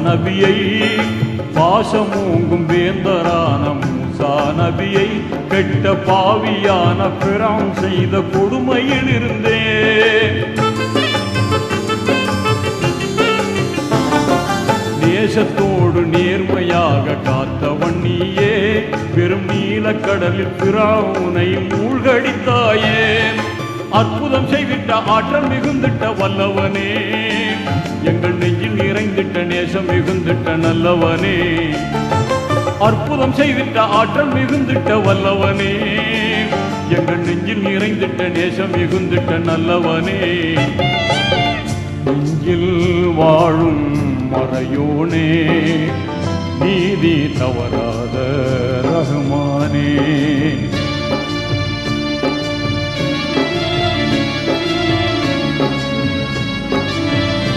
நபியை, பாசமூங்கும் வேந்தரான மூசா நபியை, கெட்ட பாவியான பிரான் செய்த கொடுமையில் இருந்தேன். நேசத்தோடு நேர்மையாக காத்தவன் நீயே, பெரும் நீலக்கடலில் பிராவுனை மூழ்கடித்தாயே. அற்புதம் செய்விட்ட ஆற்றல் மிகுந்திட்ட வல்லவனே, எங்கள் நெஞ்சில் நிறைந்திட்ட நேசம் மிகுந்திட்ட நல்லவனே. அற்புதம் செய்விட்ட ஆற்றல் மிகுந்திட்ட வல்லவனே, எங்கள் நெஞ்சில் நிறைந்திட்ட நேசம் மிகுந்திட்ட நல்லவனே. நெஞ்சில் வாழும் மறையோனே, நீதி தவறாத ரஹ்மானே.